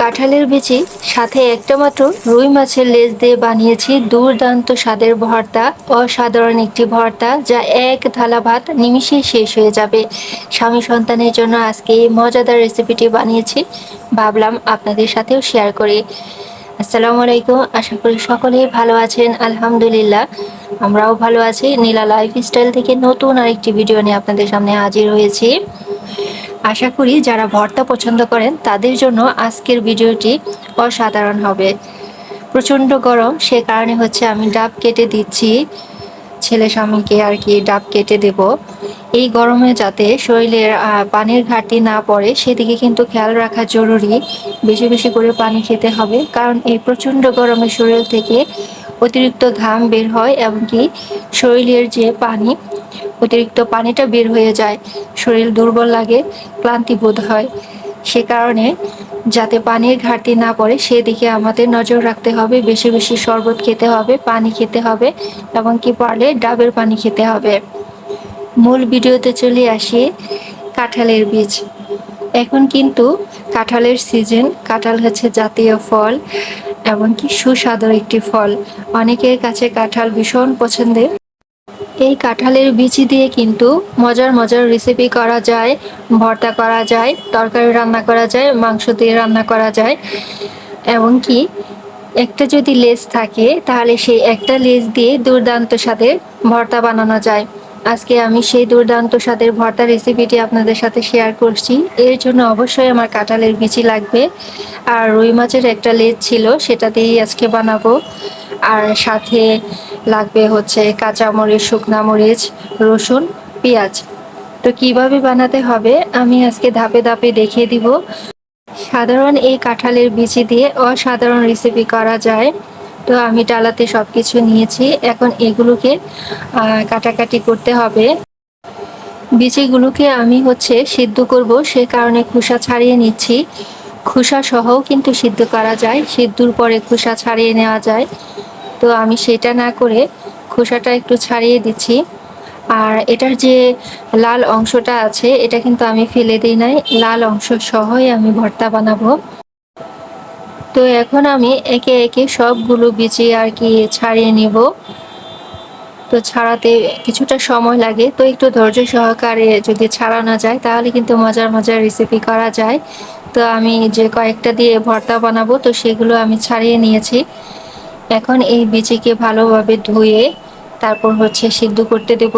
কাঁঠালের বিচি সাথে একটা মাত্র রুই মাছের লেজ দিয়ে বানিয়েছি দুর্দান্ত স্বাদের ভর্তা। অসাধারণ একটি ভর্তা যা এক থালা ভাত নিমিষেই শেষ হয়ে যাবে। স্বামী সন্তানের জন্য আজকে এই মজাদার রেসিপিটি বানিয়েছি, ভাবলাম আপনাদের সাথেও শেয়ার করি। আসসালামু আলাইকুম, আশা করি সকলেই ভালো আছেন। আলহামদুলিল্লাহ, আমরাও ভালো আছি। নীলা লাইফস্টাইল থেকে নতুন আরেকটি ভিডিও নিয়ে আপনাদের সামনে হাজির হয়েছি। আশা করি যারা ভর্তা পছন্দ করেন তাদের জন্য আজকের ভিডিওটি অসাধারণ হবে। প্রচণ্ড গরম, সে কারণে আমি ডাব কেটে দিচ্ছি। ছেলে স্বামীকে আর কি ডাব কেটে দেব। এই গরমে যাতে শরীরের পানির ঘাটতি না পড়ে সেদিকে কিন্তু খেয়াল রাখা জরুরি। বেশি বেশি করে পানি খেতে হবে, কারণ এই প্রচণ্ড গরমে শরীর থেকে অতিরিক্ত ঘাম বের হয় এবং কি শরীরের যে পানি, অতিরিক্ত পানিটা বের হয়ে যায়, শরীর দুর্বল লাগে, ক্লান্তি বোধ হয়। সে কারণে যাতে পানির ঘাটতি না পড়ে সেদিকে আমাদের নজর রাখতে হবে। বেশি বেশি শরবত খেতে হবে, পানি খেতে হবে এবং কি পারলে ডাবের পানি খেতে হবে। মূল ভিডিওতে চলে আসি। কাঁঠালের বীজ। এখন কিন্তু কাঁঠালের সিজন। কাঁঠাল জাতীয় ফল এবং কি সুস্বাদু একটি ফল। অনেকের কাছে কাঁঠাল ভীষণ পছন্দের। এই কাঁঠালের বিচি দিয়ে কিন্তু মজার মজার রেসিপি করা যায়, ভর্তা করা যায়, তরকারি রান্না করা যায়, মাংস দিয়ে রান্না করা যায়। এবং কি একটা যদি লেজ থাকে তাহলে সেই একটা লেজ দিয়ে দুর্দান্ত স্বাদের ভর্তা বানানো যায়। আজকে আমি সেই দুর্দান্ত স্বাদের ভর্তা রেসিপিটি আপনাদের সাথে শেয়ার করছি। এর জন্য অবশ্যই আমার কাঁঠালের বিচি লাগবে, আর রুই মাছের একটা লেজ ছিল, সেটা দিয়েই আজকে বানাবো। আর সাথে লাগবে কাঁচামরিচ, শুকনা মরিচ, রসুন, পেঁয়াজ। তো কিভাবে বানাতে হবে আমি আজকে ধাপে ধাপে দেখিয়ে দিব। সাধারণ এই কাঁঠালের বিচি দিয়ে অসাধারণ রেসিপি করা যায়। তো আমি ডালাতে সব কিছু নিয়েছি, এখন এগুলোকে কাটাকাটি করতে হবে। বিচিগুলোকে আমি সিদ্ধ করব, সে কারণে খোসা ছাড়িয়ে নিচ্ছি। খোসা সহও কিন্তু সিদ্ধ করা যায়, সিদ্ধর পরে খোসা ছাড়িয়ে নেওয়া যায়। তো আমি সেটা না করে খোসাটা একটু ছাড়িয়ে দিচ্ছি। আর এটার যে লাল অংশটা আছে এটা কিন্তু আমি ফেলে দিই নাই, লাল অংশ সহই আমি ভর্তা বানাবো। তো এখন আমি একে একে সবগুলো বিচি আর কি ছাড়িয়ে নিব। তো ছাড়াতে কিছুটা সময় লাগে, তো একটু ধৈর্য সহকারে যদি ছাড়ানো যায় তাহলে কিন্তু মজার মজার রেসিপি করা যায়। তো আমি যে কয়েকটা দিয়ে ভর্তা বানাবো তো সেগুলো আমি ছাড়িয়ে নিয়েছি। এখন এই বিচিকে ভালোভাবে ধুয়ে তারপর সিদ্ধ করতে দেব।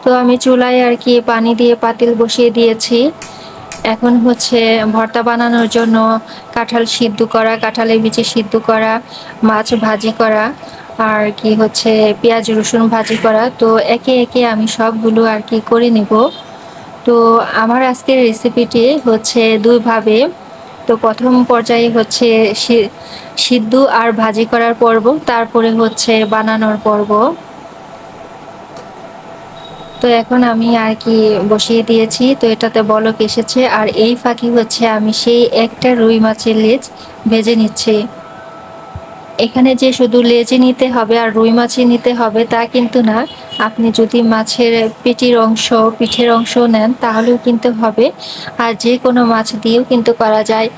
তো আমি চুলায় আর কি পানি দিয়ে পাতিল বসিয়ে দিয়েছি। এখন ভর্তা বানানোর জন্য কাঁঠাল সিদ্ধ করা, কাঁঠালের বিচি সিদ্ধ করা, মাছ ভাজি করা, আর কি পেঁয়াজ রসুন ভাজি করা। তো একে একে আমি সবগুলো আর কি করে নিব। তো আমার আজকের রেসিপিটি দুইভাবে। তো প্রথম পর্যায়ে সিদ্ধ আর ভাজি করার পর্ব, তারপরে বানানোর পর্ব। তো এখন আমি আর কি বসিয়ে দিয়েছি। তো এটাতে বলক এসেছে, আর এই ফাঁকি আমি সেই একটা রুই মাছের লেজ ভেজে নিচ্ছি। এখানে যে শুধু লেজে নিতে হবে আর রুই মাছই নিতে হবে তা কিন্তু না। আপনি যদি মাছের পেটির অংশ, পিঠের অংশ নেন তাহলেও কিন্তু হবে, আর যে কোনো মাছ দিয়েও কিন্তু করা যায়।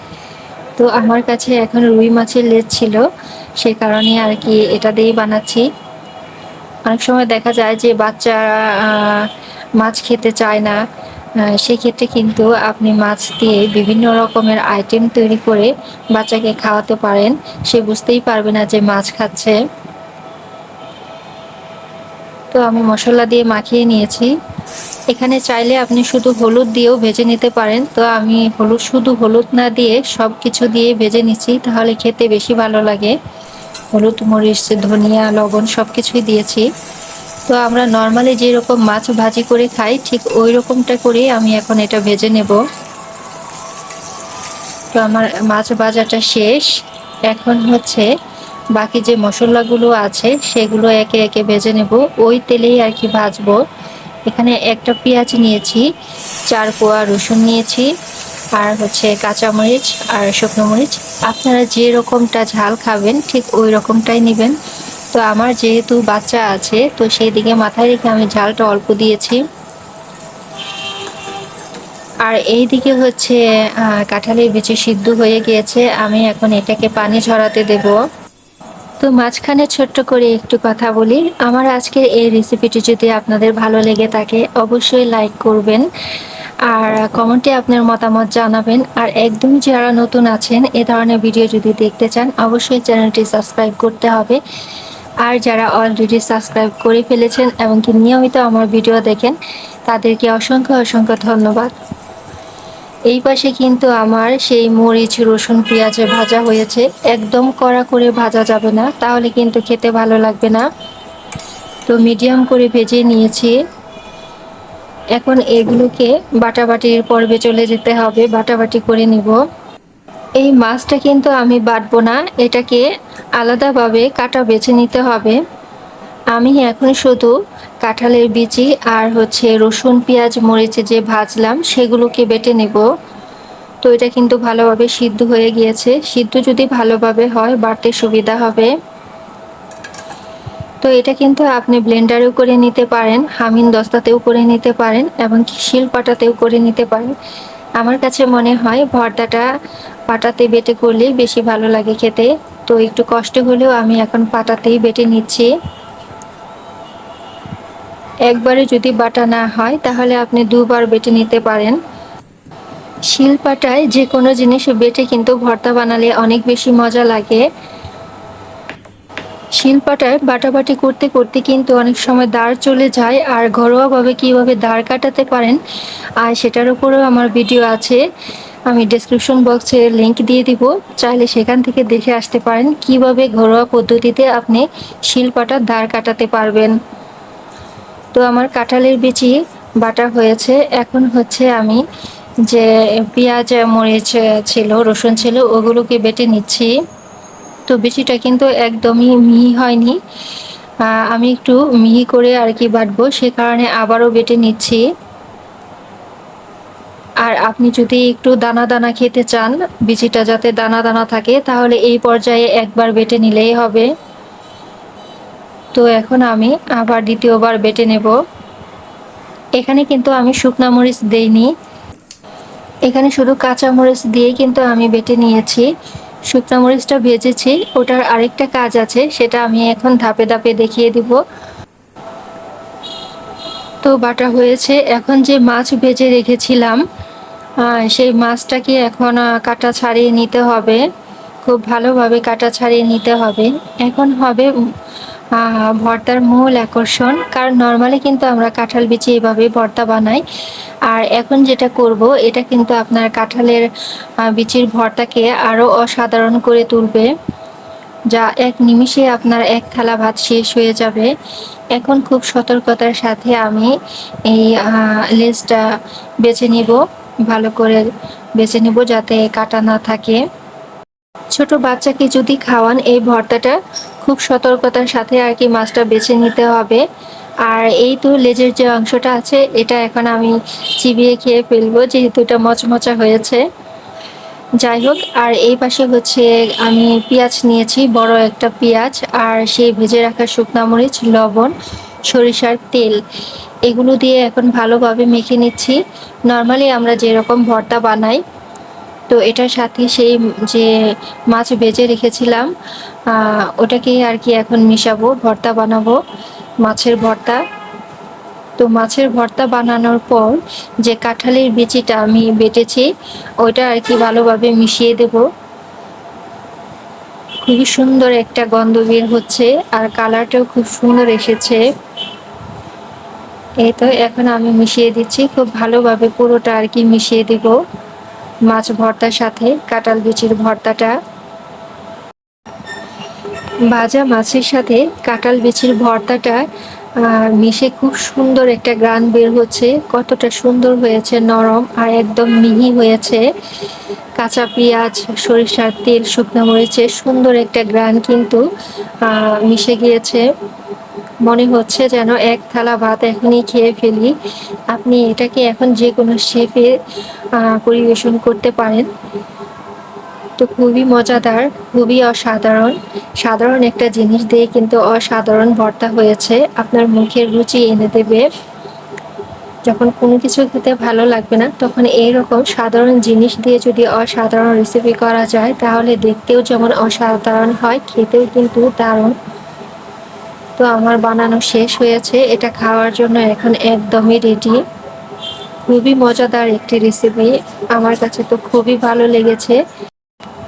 তো আমার কাছে এখন রুই মাছের লেজ ছিল, সে কারণে আর কি এটা দিয়েই বানাচ্ছি। অনেক সময় দেখা যায় যে বাচ্চারা মাছ খেতে চায় না, সেক্ষেত্রে কিন্তু আপনি মাছ দিয়ে বিভিন্ন রকমের আইটেম তৈরি করে বাচ্চাকে খাওয়াতে পারেন, সে বুঝতেই পারবে না যে মাছ খাচ্ছে। তো আমি মশলা দিয়ে মাখিয়ে নিয়েছি। এখানে চাইলে আপনি শুধু হলুদ দিয়েও ভেজে নিতে পারেন। তো আমি শুধু হলুদ না দিয়ে সব কিছু দিয়ে ভেজে নিচ্ছি, তাহলে খেতে বেশি ভালো লাগে। হলুদ, মরিচ, ধনিয়া, লবণ সব কিছুই দিয়েছি। তো আমরা নর্মালি যেরকম মাছ ভাজি করে খাই ঠিক ওই রকমটা করে আমি এখন এটা ভেজে নেব। তো আমার মাছ ভাজাটা শেষ। এখন বাকি যে মশলাগুলো আছে সেগুলো একে একে ভেজে নেব, ওই তেলেই আর কি ভাজবো। এখানে একটা পেঁয়াজ নিয়েছি, 4 কোয়া রসুন নিয়েছি, আর কাঁচামরিচ আর শুকনো মরিচ। আপনারা যে রকমটা ঝাল খাবেন ঠিক ওই রকমটাই নেবেন। তো আমার যেহেতু বাচ্চা আছে তো সেই দিকে মাথায় রেখে আমি ঝালটা অল্প দিয়েছি। আর এইদিকে হচ্ছে কাঁঠালের বিচি সিদ্ধ হয়ে গিয়েছে। আমি এখন এটাকে পানি ঝরাতে দেব। তো মাঝখানে ছোট্ট করে একটু কথা বলি, আমার আজকের এই রেসিপিটি যদি আপনাদের ভালো লেগে থাকে অবশ্যই লাইক করবেন আর কমেন্টে আপনার মতামত জানাবেন। আর একদম যারা নতুন আছেন এ ধরনের ভিডিও যদি দেখতে চান অবশ্যই চ্যানেলটি সাবস্ক্রাইব করতে হবে। আর যারা অলরেডি সাবস্ক্রাইব করে ফেলেছেন এবং কি নিয়মিত আমার ভিডিও দেখেন তাদেরকে অসংখ্য অসংখ্য ধন্যবাদ। এই পাশে কিন্তু আমার সেই মরিচ রসুন পেঁয়াজে ভাজা হয়েছে। একদম কড়া করে ভাজা যাবে না, তাহলে কিন্তু খেতে ভালো লাগবে না। তো মিডিয়াম করে ভেজে নিয়েছি। এখন এগুলোকে বাটাবাটির পর্বে চলে যেতে হবে, বাটাবাটি করে নিব। এই মাছটা কিন্তু আমি বাটবো না, এটাকে আলাদাভাবে কাটা বেছে নিতে হবে। আমি এখন শুধু কাঁঠালের বিচি আর হচ্ছে রসুন পেঁয়াজ মরিচে যে ভাজলাম সেগুলোকে বেটে নেব। তো এটা কিন্তু ভালোভাবে সিদ্ধ হয়ে গিয়েছে। সিদ্ধ যদি ভালোভাবে হয় বাড়তে সুবিধা হবে। তো এটা কিন্তু আপনি ব্লেন্ডারেও করে নিতে পারেন, হামিন দস্তাতেও করে নিতে পারেন এবং শিলপাটাতেও করে নিতে পারেন। আমার কাছে মনে হয় ভর্তাটা পাটাতে বেটে করলে বেশি ভালো লাগে খেতে। তো একটু কষ্ট হলেও আমি এখন পাটাতেই বেটে নিচ্ছি। একবারে যদি বাটা না হয় তাহলে আপনি দুবার বেটে নিতে পারেন। শিলপাটায় যে কোনো জিনিস বেটে কিন্তু ভর্তা বানালে অনেক বেশি মজা লাগে। শিলপাটায় বাটাবাটি করতে করতে কিন্তু অনেক সময় দাঁড় চলে যায়, আর ঘরোয়াভাবে কিভাবে দাঁড় কাটাতে পারেন আর সেটার উপরেও আমার ভিডিও আছে। আমি ডেসক্রিপশন বক্সে লিংক দিয়ে দিব, চাইলে সেখান থেকে দেখে আসতে পারেন কিভাবে ঘরোয়া পদ্ধতিতে আপনি শিলপাটা দাঁড় কাটাতে পারবেন। তো আমার কাঁঠালের বিচি বাটা হয়েছে। এখন হচ্ছে আমি যে পেঁয়াজ মরিচ ছিল রসুন ছিল ওগুলোকে বেটে নিচ্ছি। তো বিচিটা কিন্তু একদমই মিহি হয়নি, আমি একটু মিহি করে আর কি বাটবো, সে কারণে আবারও বেটে নিচ্ছি। আর আপনি যদি একটু দানা দানা খেতে চান, বিচিটা যাতে দানা দানা থাকে, তাহলে এই পর্যায়ে একবার বেটে নিলেই হবে। তো এখন আমি আবার দ্বিতীয়বার বেটে নেব। এখানে কিন্তু আমি শুকনা মরিচ দেইনি, এখানে শুধু কাঁচা মরিচ দিয়ে কিন্তু আমি বেটে নিয়েছি। শুকনা মরিচটা ভেজেছি, ওটার আরেকটা কাজ আছে, সেটা আমি এখন ধাপে ধাপে দেখিয়ে দিব। তো বাটা হয়েছে। এখন যে মাছ ভেজে রেখেছিলাম সেই মাছটাকে এখন কাটা ছাড়িয়ে নিতে হবে, খুব ভালোভাবে কাটা ছাড়িয়ে নিতে হবে। এখন হবে ভর্তার মূল আকর্ষণ, কারণ নর্মালি কিন্তু আমরা কাঁঠাল বিচি এভাবে ভর্তা বানাই। আর এখন যেটা করব এটা কিন্তু আপনার কাঁঠালের বিচির ভর্তাকে আরও অসাধারণ করে তুলবে, যা এক নিমিষে আপনার এক থালা ভাত শেষ হয়ে যাবে। এখন খুব সতর্কতার সাথে আমি এই লেজটা বেছে নিব, ভালো করে বেছে নিব যাতে কাটা না থাকে। ছোট বাচ্চাকে যদি খাওয়ান এই ভর্তাটা খুব সতর্কতার সাথে আর কি মাছটা বেছে নিতে হবে। আর এই তো লেজের যে অংশটা আছে এটা এখন আমি চিবিয়ে খেয়ে ফেলবো, যেহেতু এটা মচমচা হয়েছে। যাই হোক, আর এই পাশে হচ্ছে আমি পেঁয়াজ নিয়েছি, বড় একটা পেঁয়াজ, আর সেই ভেজে রাখা শুকনা মরিচ, লবণ, সরিষার তেল, এগুলো দিয়ে এখন ভালোভাবে মেখে নিচ্ছি। নর্মালি আমরা যেরকম ভর্তা বানাই, তো এটার সাথে সেই যে মাছ ভেজে রেখেছিলাম ওটাকেই আর কি এখন মিশাবো, ভর্তা বানাবো, মাছের ভর্তা। তো মাছের ভর্তা বানানোর পর যে কাঁঠালের বিচিটা আমি বেটেছি ওইটা আর কি ভালোভাবে মিশিয়ে দেব। খুবই সুন্দর একটা গন্ধ বের হচ্ছে আর কালারটাও খুব সুন্দর এসেছে। এই তো এখন আমি মিশিয়ে দিচ্ছি, খুব ভালোভাবে পুরোটা আর কি মিশিয়ে দেব মাছ ভর্তার সাথে কাঁঠাল বিচির ভর্তাটা। ভাজা মাছের সাথে কাঁঠাল বিচির ভর্তাটা মিশে খুব সুন্দর একটা গ্রান বের হচ্ছে। কতটা সুন্দর হয়েছে, নরম আর একদম মিহি হয়েছে। কাঁচা পেঁয়াজ, সরিষার তেল, শুকনো মরিচের সুন্দর একটা গ্রান কিন্তু মিশে গিয়েছে। মনে হচ্ছে যেন এক থালা ভাত এখনই খেয়ে ফেলি। আপনি এটাকে এখন যে কোনো শেপে পরিবেশন করতে পারেন। তো খুবই মজাদার, খুবই অসাধারণ, সাধারণ একটা জিনিস দিয়ে কিন্তু অসাধারণ ভর্তা হয়েছে, আপনার মুখের রুচি এনে দেবে। যখন কোনো কিছু খেতে ভালো লাগবে না, তখন এইরকম সাধারণ জিনিস দিয়ে যদি অসাধারণ রেসিপি করা যায়, তাহলে দেখতেও যেমন অসাধারণ হয়, খেতেও কিন্তু দারুণ। তো আমার বানানো শেষ হয়েছে, এটা খাওয়ার জন্য এখন একদমই রেডি। খুবই মজাদার একটি রেসিপি, আমার কাছে তো খুবই ভালো লেগেছে।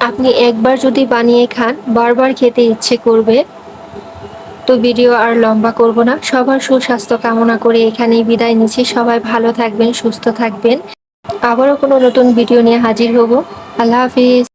আপনি একবার যদি বানিয়ে খান, বারবার খেতে ইচ্ছে করবে। তো ভিডিও আর লম্বা করব না, সবার সুস্বাস্থ্য কামনা করে এখানেই বিদায় নিচ্ছি। সবাই ভালো থাকবেন, সুস্থ থাকবেন। আবারও কোনো নতুন ভিডিও নিয়ে হাজির হব। আল্লাহ হাফিজ।